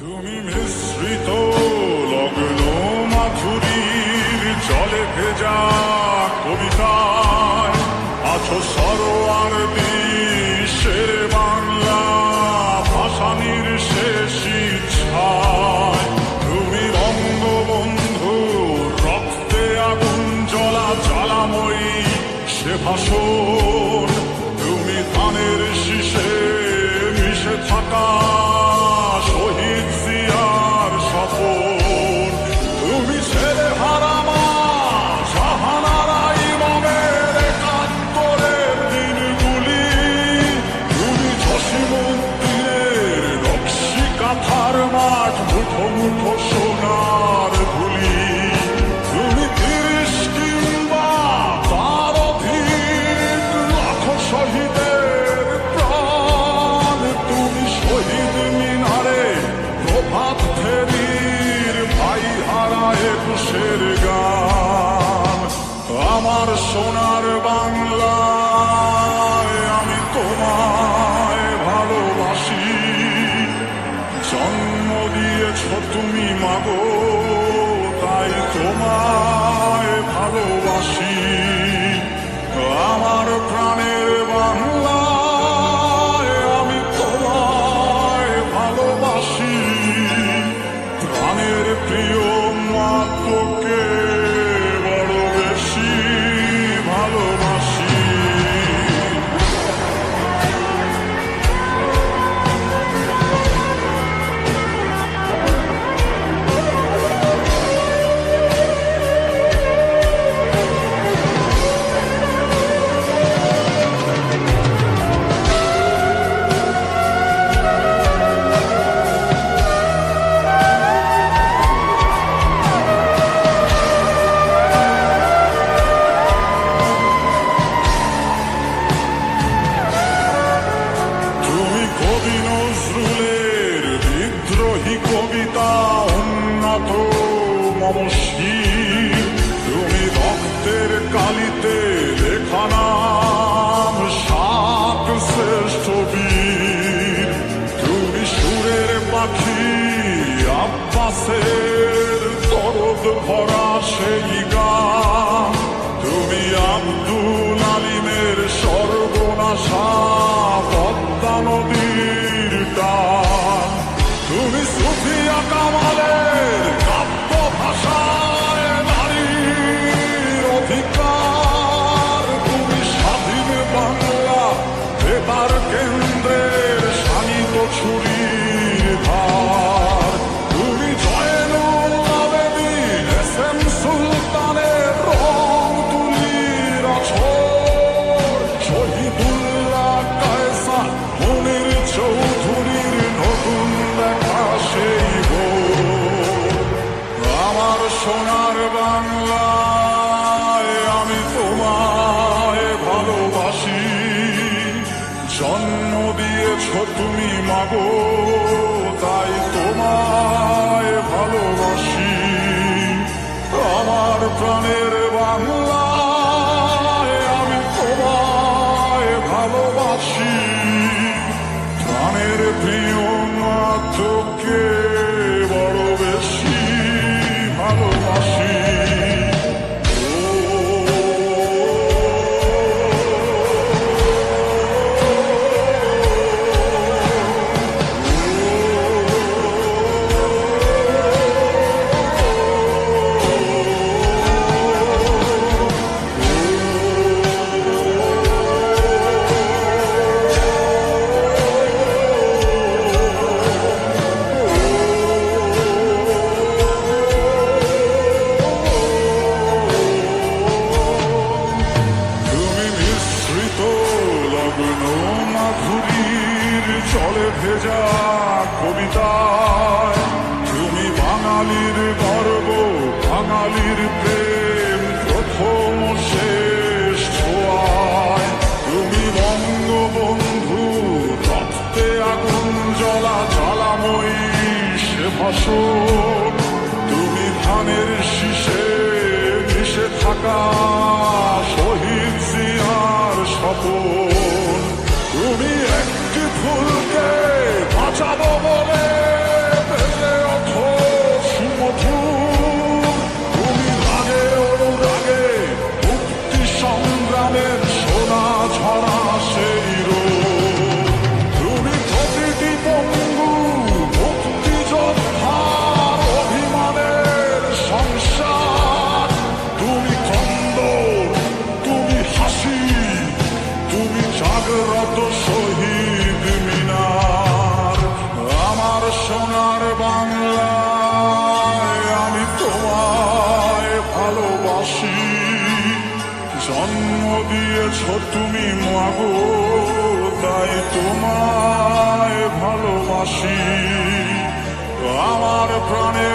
তুমি মিশ্রিত লগ্ন মাধুরীর জলে ভেজা কবিতায় আছো সরোয়ার বিশ্বের বাংলা ভাষানির শেষ ইচ্ছায়। তুমি বঙ্গবন্ধু রক্তে আগুন জ্বলা জ্বালাময়ী সে ভাষণ। তুমি ধানের শীষে মিশে থাকা শহীদ জিয়ার স্বপন। তুমি ছেলে হারামা জাহানারা ইমামের একাত্তরের দিনগুলি। তুমি জসিমউদ্দিনের নকশি কাঁথার মাঠ মুঠো মুঠো সোনার ধুলি। তুমি ৩০ কিংবা তার অধিক লাখো শহীদের প্রাণ। তুমি শহীদ মিনারে প্রভাত ফেরির ভাই হারা একুশের গান। আমার সোনার বাংলায় আমি তোমায় ভালোবাসি। জন্ম দিয়েছ তুমি মাগো তাই তোমায় ভালোবাসি। আমার প্রাণের বাংলায় আমি তোমায় ভালোবাসি। প্রাণের প্রিয় মাতৃকে বড় বেশি ভালোবাসি। কবি নজরুলের বিদ্রোহী কবিতা উন্নত মমশী। তুমি রক্তের কালিতে লেখা নাম সাত শ্রেষ্ঠ বীর। তুমি সুরের পাখি আব্বাসের দরদ ভরা সেই গান। তুমি আব্দুল আলিমের সর্বনাশা পদ্মা নদীর টান। তুমি সুফিয়া কামালের কাব্য ভাষায় নারীর অধিকার। তুমি স্বাধীন বাংলা বেতার কেন্দ্রের শানিত ছুরির ধার। তুমি জয়নুল আবেদিন এস এম সুলতানের রং তুলির আছর। শহীদুল্লাহ কায়সার মনির চৌধুরীর নতুন দেখা সেই ভোর। আমার সোনার বাংলায় আমি তোমায় ভালোবাসি। জন্ম দিয়েছ তুমি মাগো তাই তোমায় ভালোবাসি। আমার প্রাণের বাংলায় আমি তোমায় ভালোবাসি। প্রাণের প্রিয় মাতৃকে বড় বেশি ভালোবাসি। চলে ভেজা কবিতায় তুমি বাঙালির গর্ব বাঙালির প্রেম প্রথম শেষ ছোঁয়ায়। তুমি বঙ্গবন্ধু রক্তে আগুন জ্বলা জ্বালাময়ী সে ভাষণ। তুমি ধানের শীষে মিশে থাকা শহীদ জিয়ার স্বপন। তুমি একটি ফুলকে বাঁচাবো বলে সোনার বাংলায় আমি তোমায় ভালোবাসি। জন্ম দিয়েছ তুমি মাগো, তাই তোমায় ভালোবাসি। আমার প্রাণে